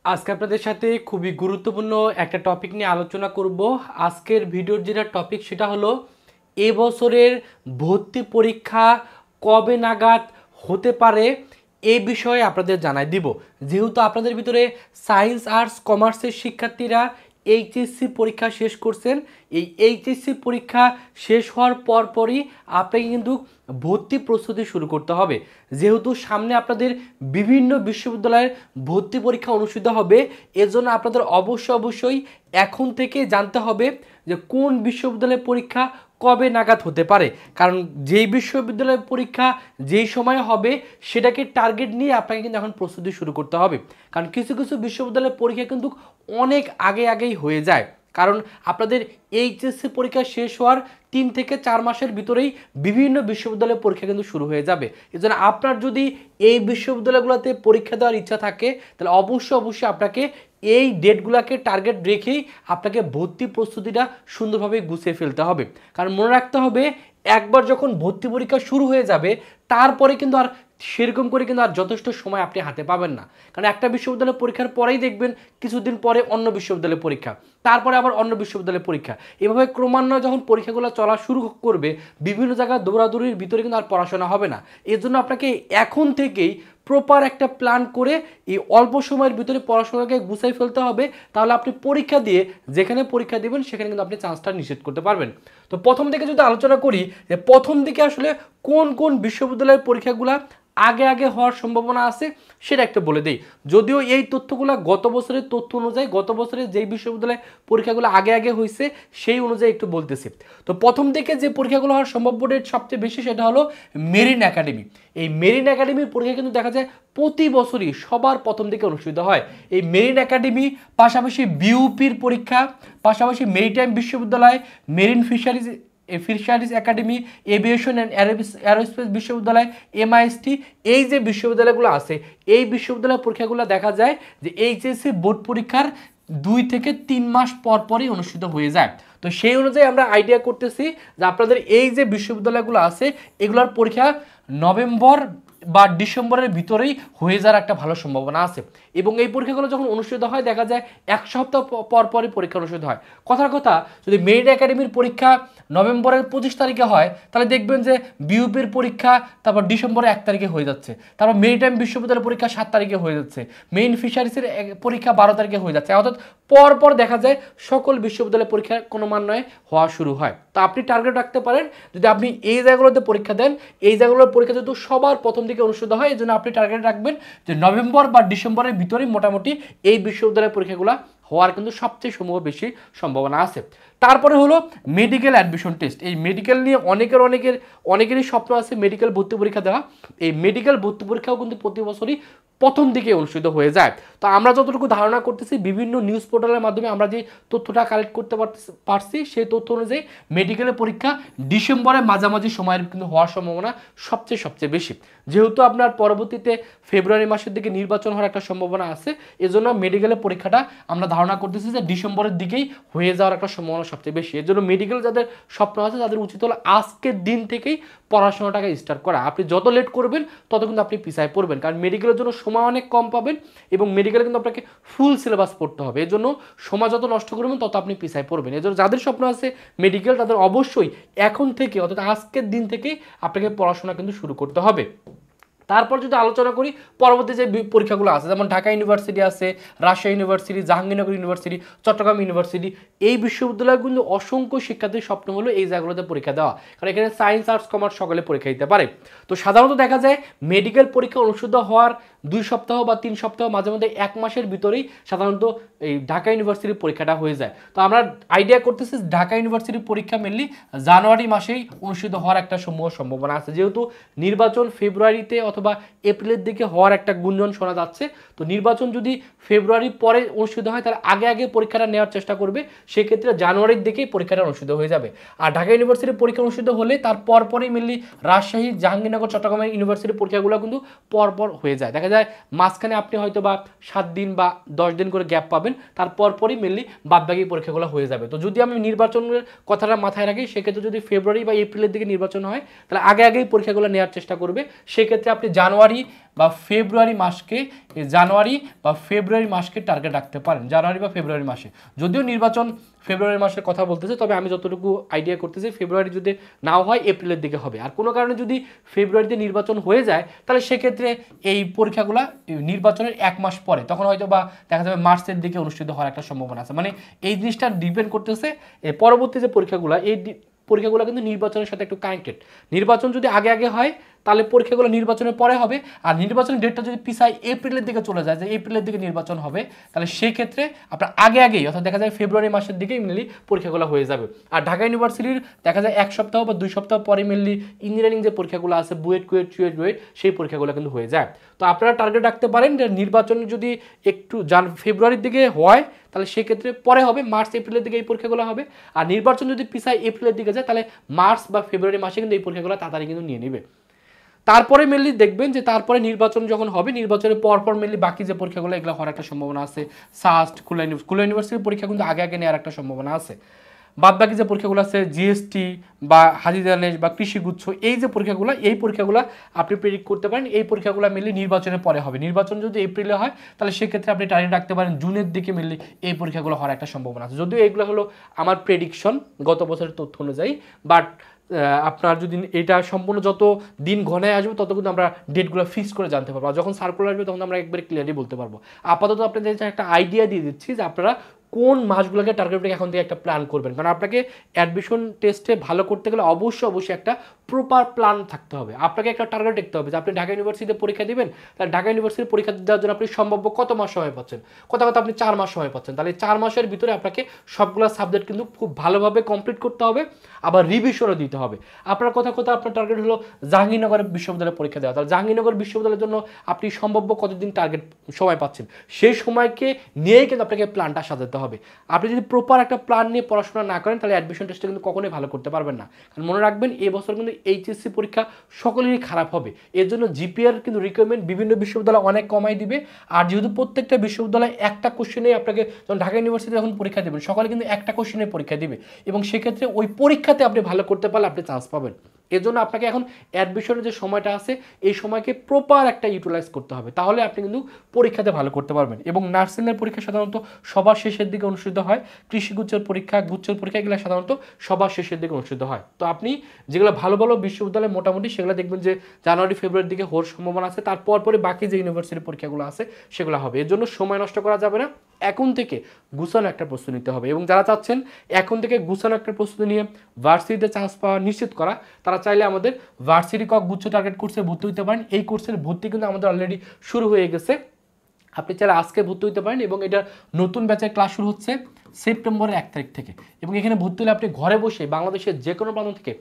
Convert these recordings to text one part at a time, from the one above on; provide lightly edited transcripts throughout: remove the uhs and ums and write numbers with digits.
আজকে আপনাদের সাথে খুবই গুরুত্বপূর্ণ একটা টপিক নিয়ে আলোচনা করব। আজকের ভিডিওর যেটা টপিক সেটা হলো এবছরের ভর্তি পরীক্ষা কবে নাগাদ হতে পারে এই বিষয়ে আপনাদের জানাই দিব। যেহেতু আপনাদের ভিতরে সায়েন্স আর্টস কমার্সের শিক্ষার্থীরা এইচএসসি পরীক্ষা শেষ করছেন, এই এইচএসসি পরীক্ষা শেষ হওয়ার পরপরই আপনাকে কিন্তু ভর্তি প্রস্তুতি শুরু করতে হবে। যেহেতু সামনে আপনাদের বিভিন্ন বিশ্ববিদ্যালয়ের ভর্তি পরীক্ষা অনুষ্ঠিত হবে, এজন্য আপনাদের অবশ্যই এখন থেকে জানতে হবে যে কোন বিশ্ববিদ্যালয়ের পরীক্ষা কবে নাগাদ হতে পারে। কারণ যেই বিশ্ববিদ্যালয়ের পরীক্ষা যেই সময় হবে সেটাকে টার্গেট নিয়ে আপনাকে কিন্তু এখন প্রস্তুতি শুরু করতে হবে। কারণ কিছু কিছু বিশ্ববিদ্যালয়ের পরীক্ষা কিন্তু অনেক আগেই হয়ে যায়। কারণ আপনাদের এইচএসসি পরীক্ষা শেষ হওয়ার 3 থেকে 4 মাসের ভিতরেই বিভিন্ন বিশ্ববিদ্যালয়ের পরীক্ষা কিন্তু শুরু হয়ে যাবে। এজন্য আপনার যদি এই বিশ্ববিদ্যালয়গুলোতে পরীক্ষা দেওয়ার ইচ্ছা থাকে তাহলে অবশ্যই আপনাকে এই ডেটগুলোকে টার্গেট রেখেই আপনাকে ভর্তি প্রস্তুতিটা সুন্দরভাবে গুছিয়ে ফেলতে হবে। কারণ মনে রাখতে হবে, একবার যখন ভর্তি পরীক্ষা শুরু হয়ে যাবে তারপরে কিন্তু আর সেরকম করে কিন্তু আর যথেষ্ট সময় আপনি হাতে পাবেন না। কারণ একটা বিশ্ববিদ্যালয়ের পরীক্ষার পরেই দেখবেন কিছুদিন পরে অন্য বিশ্ববিদ্যালয়ের পরীক্ষা, তারপরে আবার অন্য বিশ্ববিদ্যালয়ের পরীক্ষা, এভাবে ক্রমান্বয়ে যখন পরীক্ষাগুলো চলা শুরু করবে বিভিন্ন জায়গায় দৌড়াদৌড়ির ভিতরে কিন্তু আর পড়াশোনা হবে না। এর জন্য আপনাকে এখন থেকেই প্রপার একটা প্ল্যান করে এই অল্প সময়ের ভিতরে পড়াশোনাকে গুছাই ফেলতে হবে। তাহলে আপনি পরীক্ষা দিয়ে যেখানে পরীক্ষা দেবেন সেখানে কিন্তু আপনি চান্সটা নিশ্চিত করতে পারবেন। তো প্রথম দিকে যদি আলোচনা করি যে প্রথম দিকে আসলে কোন কোন বিশ্ববিদ্যালয়ের পরীক্ষাগুলো আগে হওয়ার সম্ভাবনা আছে সেটা একটা বলে দেই। যদিও এই তথ্যগুলো গত বছরের তথ্য অনুযায়ী, গত বছরের যেই বিশ্ববিদ্যালয়ে পরীক্ষাগুলো আগে হয়েছে সেই অনুযায়ী একটু বলতেছি। তো প্রথম থেকে যে পরীক্ষাগুলো হওয়ার সম্ভাব্য ডেট সবচেয়ে বেশি সেটা হলো মেরিন একাডেমি। এই মেরিন একাডেমির পরীক্ষা কিন্তু দেখা যায় প্রতি বছরই সবার প্রথম দিকে অনুষ্ঠিত হয়। এই মেরিন একাডেমি পাশাপাশি বিউপির পরীক্ষা, পাশাপাশি মেরিটাইম বিশ্ববিদ্যালয়, marine fisheries academy, aviation and aerospace বিশ্ববিদ্যালয়, এমআইএসটি, এই যে বিশ্ববিদ্যালয়গুলো আছে এই বিশ্ববিদ্যালয়ের পরীক্ষাগুলো দেখা যায় যে এইচএসসি বোর্ড পরীক্ষার 2 থেকে 3 মাস পরই অনুষ্ঠিত হয়ে যায়। তো সেই অনুযায়ী আমরা আইডিয়া করতেছি যে আপনাদের এই যে বিশ্ববিদ্যালয়গুলো আছে এগুলোর পরীক্ষা নভেম্বর বা ডিসেম্বরের ভিতরেই হয়ে যাওয়ার একটা ভালো সম্ভাবনা আছে। এবং এই পরীক্ষাগুলো যখন অনুষ্ঠিত হয় দেখা যায় 1 সপ্তাহ পরই পরীক্ষা অনুষ্ঠিত হয়। কথার কথা, যদি মেরিট একাডেমির পরীক্ষা নভেম্বরের 25 তারিখে হয় তাহলে দেখবেন যে বিউপির পরীক্ষা তারপর ডিসেম্বরের 1 তারিখে হয়ে যাচ্ছে, তারপর মেরিটাইম বিশ্ববিদ্যালয়ের পরীক্ষা 7 তারিখে হয়ে যাচ্ছে, মেইন ফিশারিজের পরীক্ষা 12 তারিখে হয়ে যাচ্ছে। অর্থাৎ পর দেখা যায় সকল বিশ্ববিদ্যালয়ের পরীক্ষা কোনো মান নয় হওয়া শুরু হয়। তো আপনি টার্গেট রাখতে পারেন যদি আপনি এই জায়গাগুলোতে পরীক্ষা দেন, এই জায়গাগুলোর পরীক্ষা যেহেতু সবার প্রথম দিকে অনুষ্ঠিত হয় এই জন্য আপনি টার্গেট রাখবেন যে নভেম্বর বা ডিসেম্বরের ভিতরেই মোটামুটি এই বিশ্ববিদ্যালয়ের পরীক্ষাগুলো হওয়ার কিন্তু সবচেয়ে বেশি সম্ভাবনা আছে। তারপরে হলো মেডিকেল অ্যাডমিশন টেস্ট। এই মেডিকেল নিয়ে অনেকেরই স্বপ্ন আছে মেডিকেল ভর্তি পরীক্ষা দেওয়া। এই মেডিকেল ভর্তি পরীক্ষাও কিন্তু প্রতি বছরই প্রথম দিকে অনুষ্ঠিত হয়ে যায়। তো আমরা যতটুকু ধারণা করতেছি বিভিন্ন নিউজ পোর্টালের মাধ্যমে আমরা যে তথ্যটা কালেক্ট করতে পারছি সেই তথ্য অনুযায়ী মেডিকেলের পরীক্ষা ডিসেম্বরের মাঝামাঝি সময়ের কিন্তু হওয়ার সম্ভাবনা সবচেয়ে বেশি। যেহেতু আপনার পরবর্তীতে ফেব্রুয়ারি মাসের দিকে নির্বাচন হওয়ার একটা সম্ভাবনা আছে, এজন্য মেডিকেলের পরীক্ষাটা আমরা ধারণা করতেছি যে ডিসেম্বরের দিকেই হয়ে যাওয়ার একটা সম্ভাবনা সবচেয়ে বেশি। এর জন্য মেডিকেল যাদের স্বপ্ন আছে তাদের উচিত হলো আজকের দিন থেকেই পড়াশোনাটাকে স্টার্ট করা। আপনি যত লেট করবেন তত কিন্তু আপনি পিছায় পড়বেন, কারণ মেডিকেলের জন্য সময় অনেক কম পাবেন এবং মেডিকেলে কিন্তু আপনাকে ফুল সিলেবাস পড়তে হবে। এর জন্য সময় যত নষ্ট করবেন তত আপনি পিছায় পড়বেন। এর জন্য যাদের স্বপ্ন আছে মেডিকেল তাদের অবশ্যই এখন থেকে অর্থাৎ আজকের দিন থেকেই আপনাকে পড়াশোনা কিন্তু শুরু করতে হবে। তারপর যদি আলোচনা করি পরবর্তী যে পরীক্ষাগুলো আছে, যেমন ঢাকা ইউনিভার্সিটি আছে, Rajshahi University, Jahangirnagar University, Chittagong University, এই বিশ্ববিদ্যালয়গুলো অসংখ্য শিক্ষার্থীর স্বপ্ন হলো এই জায়গাগুলোতে পরীক্ষা দেওয়া, কারণ এখানে সায়েন্স আর্টস কমার্স সকলে পরীক্ষা দিতে পারে। তো সাধারণত দেখা যায় মেডিকেল পরীক্ষা অনুষ্ঠিত হওয়ার 2 সপ্তাহ বা 3 সপ্তাহ মাঝে মধ্যে 1 মাসের ভিতরেই সাধারণত এই ঢাকা ইউনিভার্সিটির পরীক্ষাটা হয়ে যায়। তো আমরা আইডিয়া করতেছি ঢাকা ইউনিভার্সিটির পরীক্ষা মেনলি জানুয়ারি মাসেই অনুষ্ঠিত হওয়ার একটা সম্ভাবনা আছে। যেহেতু নির্বাচন ফেব্রুয়ারিতে অথবা এপ্রিলের দিকে হওয়ার একটা গুঞ্জন শোনা যাচ্ছে, তো নির্বাচন যদি ফেব্রুয়ারি পরে অনুষ্ঠিত হয় তাহলে আগে পরীক্ষাটা নেওয়ার চেষ্টা করবে, সেক্ষেত্রে জানুয়ারির দিকেই পরীক্ষাটা অনুষ্ঠিত হয়ে যাবে। আর ঢাকা ইউনিভার্সিটির পরীক্ষা অনুষ্ঠিত হলে তার পরই মেনলি রাজশাহী, জাহাঙ্গীরনগর, চট্টগ্রাম ইউনিভার্সিটির পরীক্ষাগুলো কিন্তু পরপর হয়ে যায়। দেখা যায় যায় মাঝখানে আপনি হয়তো বা 7 দিন বা 10 দিন করে গ্যাপ পাবেন, তারপরই মেনলি বাদবাকি পরীক্ষাগুলো হয়ে যাবে। তো যদি আমি নির্বাচনের কথাটা মাথায় রাখি, সেক্ষেত্রে যদি ফেব্রুয়ারি বা এপ্রিলের দিকে নির্বাচন হয় তাহলে আগেই পরীক্ষাগুলো নেওয়ার চেষ্টা করবে। সেক্ষেত্রে আপনি জানুয়ারি বা ফেব্রুয়ারি মাসকে টার্গেট রাখতে পারেন, জানুয়ারি বা ফেব্রুয়ারি মাসে। যদিও নির্বাচন ফেব্রুয়ারি মাসের কথা বলতেছে, তবে আমি যতটুকু আইডিয়া করতেছি ফেব্রুয়ারি যদি নাও হয় এপ্রিলের দিকে হবে। আর কোনো কারণে যদি ফেব্রুয়ারিতে নির্বাচন হয়ে যায় তাহলে সেক্ষেত্রে এই পরীক্ষাগুলো নির্বাচনের 1 মাস পরে, তখন হয়তো বা দেখা যাবে মার্চের দিকে অনুষ্ঠিত হওয়ার একটা সম্ভাবনা আছে। মানে এই জিনিসটা ডিপেন্ড করতেছে পরবর্তী যে পরীক্ষাগুলো, এই পরীক্ষাগুলো কিন্তু নির্বাচনের সাথে একটু কানেক্টেড। নির্বাচন যদি আগে হয় তাহলে পরীক্ষাগুলো নির্বাচনের পরে হবে, আর নির্বাচনের ডেটটা যদি পিছায় এপ্রিলের দিকে চলে যায়, যে এপ্রিলের দিকে নির্বাচন হবে, তাহলে সেই ক্ষেত্রে আপনার আগেই অর্থাৎ দেখা যায় ফেব্রুয়ারি মাসের দিকেই মেনলি পরীক্ষাগুলো হয়ে যাবে। আর ঢাকা ইউনিভার্সিটির দেখা যায় 1 সপ্তাহ বা 2 সপ্তাহ পরে মেনলি ইঞ্জিনিয়ারিং যে পরীক্ষাগুলো আছে, বুয়েট, চুয়েট, সেই পরীক্ষাগুলো কিন্তু হয়ে যায়। তো আপনারা টার্গেট রাখতে পারেন যে নির্বাচন যদি একটু ফেব্রুয়ারির দিকে হয় তাহলে সেক্ষেত্রে পরে হবে, মার্চ এপ্রিলের দিকে এই পরীক্ষাগুলো হবে। আর নির্বাচন যদি পিছায় এপ্রিলের দিকে যায় তাহলে মার্চ বা ফেব্রুয়ারি মাসে কিন্তু এই পরীক্ষাগুলো তাড়াতাড়ি কিন্তু নিয়ে নেবে। তারপরে মেনলি দেখবেন যে তারপরে নির্বাচন যখন হবে, নির্বাচনের পরপর মেনলি বাকি যে পরীক্ষাগুলো এগুলো হওয়ার একটা সম্ভাবনা আছে। সাস্ট, খুলনা ইউনিভার্সিটির পরীক্ষা কিন্তু আগে নেওয়ার একটা সম্ভাবনা আছে। বাদ বাকি যে পরীক্ষাগুলো আছে জিএসটি বা হাজিদানেশ বা কৃষিগুচ্ছ, এই যে পরীক্ষাগুলো আপনি প্রেডিক্ট করতে পারেন এই পরীক্ষাগুলো মেনলি নির্বাচনের পরে হবে। নির্বাচন যদি এপ্রিলে হয় তাহলে সেক্ষেত্রে আপনি টার্গেট রাখতে পারেন জুনের দিকে মেনলি এই পরীক্ষাগুলো হওয়ার একটা সম্ভাবনা আছে। যদিও এগুলো হলো আমার প্রেডিকশন গত বছরের তথ্য অনুযায়ী, বাট আপনার যদি এটা সম্পূর্ণ যত দিন ঘনায় আসবে তত কিন্তু আমরা ডেটগুলো ফিক্স করে জানতে পারবো। আর যখন সার্কুলার আসবে তখন আমরা একবারে ক্লিয়ারলি বলতে পারবো। আপাতত আপনাদের একটা আইডিয়া দিয়ে দিচ্ছি যে আপনারা কোন মাসগুলোকে টার্গেট রেখে এখন থেকে একটা প্ল্যান করবেন। কারণ আপনাকে অ্যাডমিশন টেস্টে ভালো করতে গেলে অবশ্যই একটা প্রপার প্ল্যান থাকতে হবে। আপনাকে একটা টার্গেট দেখতে হবে যে আপনি ঢাকা ইউনিভার্সিটিতে পরীক্ষা দিবেন, তাহলে ঢাকা ইউনিভার্সিটির পরীক্ষা দেওয়ার জন্য আপনি সম্ভাব্য কত মাস সময় পাচ্ছেন, কথা আপনি 4 মাস সময় পাচ্ছেন। তাহলে 4 মাসের ভিতরে আপনাকে সবগুলো সাবজেক্ট কিন্তু খুব ভালোভাবে কমপ্লিট করতে হবে, আবার রিভিশনও দিতে হবে। আপনার কথা আপনার টার্গেট হলো জাহাঙ্গীরনগর বিশ্ববিদ্যালয়ে পরীক্ষা দেওয়া, তাহলে জাহাঙ্গীরনগর বিশ্ববিদ্যালয়ের জন্য আপনি সম্ভাব্য কতদিন টার্গেট সময় পাচ্ছেন, সেই সময়কে নিয়েই কিন্তু আপনাকে প্ল্যানটা সাজাতে হবে। আপনি যদি প্রপার একটা প্ল্যান নিয়ে পড়াশোনা না করেন তাহলে অ্যাডমিশন টেস্টে কিন্তু কখনোই ভালো করতে পারবেন না। কারণ মনে রাখবেন এই বছর কিন্তু এইচএসসি পরীক্ষা সকলেরই খারাপ হবে। এর জন্য জিপিআর কিন্তু রিকোয়ারমেন্ট বিভিন্ন বিশ্ববিদ্যালয় অনেক কমাই দিবে। আর যেহেতু প্রত্যেকটা বিশ্ববিদ্যালয় একটা কোশ্চেনেই আপনাকে, যখন ঢাকা ইউনিভার্সিটি যখন পরীক্ষা দেবেন সকলে কিন্তু একটা কোশ্চেনে পরীক্ষা দিবে, এবং সেক্ষেত্রে ওই পরীক্ষাতে আপনি ভালো করতে পারলে আপনি চান্স পাবেন। এর জন্য আপনাকে এখন অ্যাডমিশনের যে সময়টা আছে এই সময়কে প্রপার একটা ইউটিলাইজ করতে হবে, তাহলে আপনি কিন্তু পরীক্ষাতে ভালো করতে পারবেন। এবং নার্সিংয়ের পরীক্ষা সাধারণত সবার শেষের দিকে অনুষ্ঠিত হয়, কৃষিগুচ্ছের পরীক্ষা, গুচ্ছের পরীক্ষা এগুলো সাধারণত সবার শেষের দিকে অনুষ্ঠিত হয়। তো আপনি যেগুলো ভালো বিশ্ববিদ্যালয় মোটামুটি সেগুলো দেখবেন যে জানুয়ারি ফেব্রুয়ারির দিকে হওয়ার সম্ভাবনা আছে, তারপরে বাকি যে ইউনিভার্সিটির পরীক্ষাগুলো আছে সেগুলো হবে। এর জন্য সময় নষ্ট করা যাবে না, এখন থেকে গুছানো একটা প্রস্তুতি নিতে হবে। এবং যারা চাচ্ছেন এখন থেকে গুছানো একটা প্রস্তুতি নিয়ে ভার্সিটিতে চান্স পাওয়া নিশ্চিত করা, তারা চাইলে আমাদের ভার্সিটি কক গুচ্ছ টার্গেট কোর্সে ভর্তি হতে পারেন। এই কোর্সের ভর্তি কিন্তু আমাদের অলরেডি শুরু হয়ে গেছে, আপনি চাইলে আজকে ভর্তি হতে পারেন। এবং এটা নতুন ব্যাচের ক্লাস শুরু হচ্ছে সেপ্টেম্বরের 1 তারিখ থেকে। এবং এখানে ভর্তি হলে আপনি ঘরে বসে বাংলাদেশের যে কোনো প্রান্ত থেকে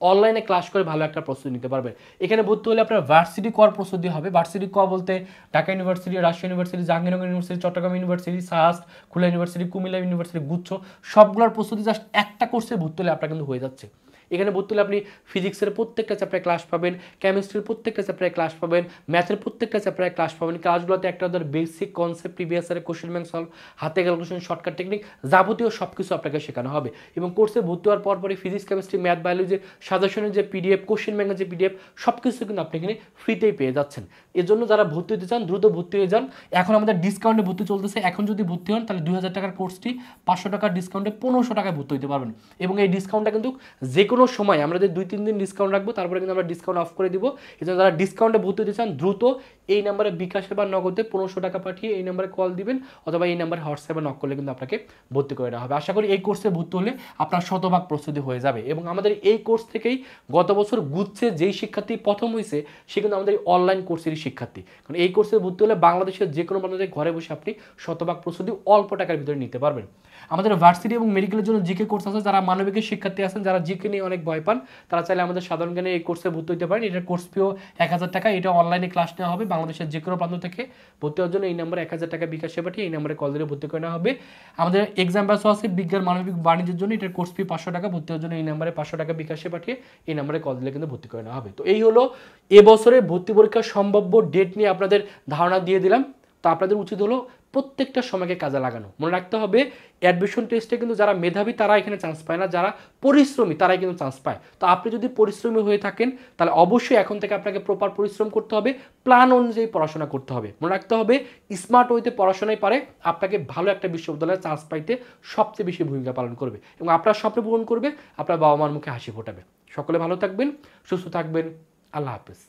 অনলাইনে ক্লাস করে ভালো একটা প্রস্তুতি নিতে পারবেন। এখানে ভর্তি হলে আপনার ভার্সিটি কর প্রস্তুতি হবে। ভার্সিটি ক বলতে Dhaka University, Rajshahi University, Jahangirnagar University, Chittagong University, SUST, Khulna University, Comilla University, গুচ্ছ সবগুলোর প্রস্তুতি জাস্ট একটা কোর্সে ভর্তি হলে আপনার কিন্তু হয়ে যাচ্ছে। এখানে ভর্তি হলে আপনি ফিজিক্সের প্রত্যেকটা চ্যাপ্টারে ক্লাস পাবেন, কেমিস্ট্রির প্রত্যেকটা চ্যাপ্টারে ক্লাস পাবেন, ম্যাথের প্রত্যেকটা চ্যাপ্টারে ক্লাস পাবেন। ক্লাসগুলোতে একটা ধর বেসিক কনসেপ্ট, প্রিভিয়াস ইয়ারের কোশ্চেন ব্যাংক সলভ, হাতে ক্যালকুলেশন, শর্টকাট টেকনিক, যাবতীয় সব কিছু আপনাকে শেখানো হবে। এবং কোর্সে ভর্তি হওয়ার পরপরই ফিজিক্স, কেমিস্ট্রি, ম্যাথ, বায়োলজির সাজেশনের যে পিডিএফ, কোশ্চেন ব্যাংকের যে পিডিএফ সব কিছু কিন্তু আপনি এখানে ফ্রিতেই পেয়ে যাচ্ছেন। এর জন্য যারা ভর্তি হতে চান দ্রুত ভর্তি হয়ে যান। এখন আমাদের ডিসকাউন্টে ভর্তি চলতেছে, এখন যদি ভর্তি হন তাহলে 2000 টাকার কোর্সটি 500 টাকার ডিসকাউন্টে 1500 টাকায় ভর্তি হতে পারবেন। এবং এই ডিসকাউন্টটা কিন্তু যে কোনো সময় আমরা যে 2-3 দিন ডিসকাউন্ট রাখবো, তারপরে কিন্তু আমরা ডিসকাউন্ট অফ করে দিব। এই জন্য যারা ডিসকাউন্টে ভর্তি হতে চান দ্রুত এই নাম্বারে বিকাশে বা নগদে 1500 টাকা পাঠিয়ে এই নাম্বারে কল দিবেন, অথবা এই নাম্বারে হোয়াটসঅ্যাপে নক করলে কিন্তু আপনাকে ভর্তি করে দেওয়া হবে। আশা করি এই কোর্সে ভর্তি হলে আপনার শতভাগ প্রস্তুতি হয়ে যাবে। এবং আমাদের এই কোর্স থেকেই গত বছর গুচ্ছে যেই শিক্ষার্থী প্রথম হয়েছে সে কিন্তু আমাদের অনলাইন কোর্সেরই শিক্ষার্থী। কারণ এই কোর্সে ভর্তি হলে বাংলাদেশের যে কোনো প্রান্তে ঘরে বসে আপনি শতভাগ প্রস্তুতি অল্প টাকার ভিতরে নিতে পারবেন। আমাদের ভার্সিটি এবং মেডিকেলের জন্য জিকে কোর্স আছে, যারা মানবিকের শিক্ষার্থী আছেন, যারা জিকে নিয়ে নিয়ে অনেক ভয় পান, তারা চাইলে আমাদের সাধারণ জ্ঞানে এই কোর্সে ভর্তি হতে পারেন। এটার কোর্স ফিও 1000 টাকা। এটা অনলাইনে ক্লাস নেওয়া হবে বাংলাদেশের যে কোনো প্রান্ত থেকে। ভর্তি হওয়ার জন্য এই নম্বরে 1000 টাকা বিকাশে পাঠিয়ে এই নম্বরে কল দিয়ে ভর্তি করে নেওয়া হবে। আমাদের এক্সাম ব্যাচও আছে বিজ্ঞান মানবিক বাণিজ্যের জন্য, এটার কোর্স ফি 500 টাকা। ভর্তি হওয়ার জন্য এই নম্বরে 500 টাকা বিকাশে পাঠিয়ে এই নম্বরে কল দিলে কিন্তু ভর্তি করে নেওয়া হবে। তো এই হলো এবছরে ভর্তি পরীক্ষার সম্ভাব্য ডেট নিয়ে আপনাদের ধারণা দিয়ে দিলাম। তো আপনাদের উচিত হলো প্রত্যেকটা সময়কে কাজে লাগানো। মনে রাখতে হবে অ্যাডমিশন টেস্টে কিন্তু যারা মেধাবী তারা এখানে চান্স পায় না, যারা পরিশ্রমী তারাই কিন্তু চান্স পায়। তো আপনি যদি পরিশ্রমী হয়ে থাকেন তাহলে অবশ্যই এখন থেকে আপনাকে প্রপার পরিশ্রম করতে হবে, প্ল্যান অনুযায়ী পড়াশোনা করতে হবে। মনে রাখতে হবে স্মার্ট ওয়েতে পড়াশোনাই পারে আপনাকে ভালো একটা বিশ্ববিদ্যালয়ে চান্স পাইতে সবচেয়ে বেশি ভূমিকা পালন করবে এবং আপনার স্বপ্ন পূরণ করবে, আপনার বাবা মার মুখে হাসি ফোটাবে। সকলে ভালো থাকবেন, সুস্থ থাকবেন। আল্লাহ হাফেজ।